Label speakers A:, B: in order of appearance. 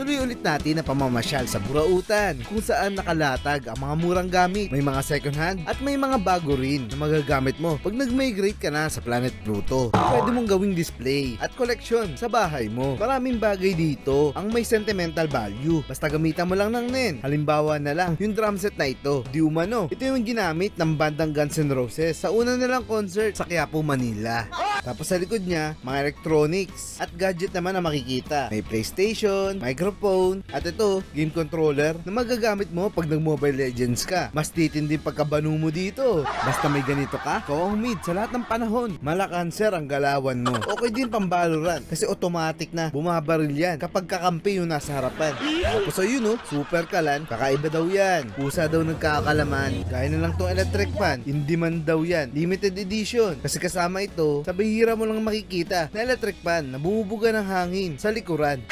A: tuloy ulit natin na pamamasyal sa Burautan kung saan nakalatag ang mga murang gamit. May mga second hand at may mga bago rin na magagamit mo pag nag-migrate ka na sa Planet Pluto. Pwede mong gawing display at collection sa bahay mo. Maraming bagay dito ang may sentimental value. Basta gamitan mo lang ng NEN. Halimbawa na lang yung drum set na ito. Di umano, ito yung ginamit ng bandang Guns N' Roses sa una nilang concert sa Quiapo, Manila. Tapos sa likod niya, mga electronics at gadget naman na makikita. May PlayStation, microphone, at ito, game controller na magagamit mo pag nag-Mobile Legends ka. Mas titindi pagkabanu mo dito. Basta may ganito ka, ikaw ang mid sa lahat ng panahon. Malakanser ang galawan mo. Okay din pang Valorant kasi automatic na bumabaril yan kapag kakampi yung nasa harapan. Tapos ayun no, super kalan, kakaiba daw yan. Pusa daw nagkakalaman. Gaya na lang tong electric fan, hindi man daw yan. Limited edition. Kasi kasama ito, sa bihira mo lang makikita na electric fan na bumubuga ng hangin sa likuran.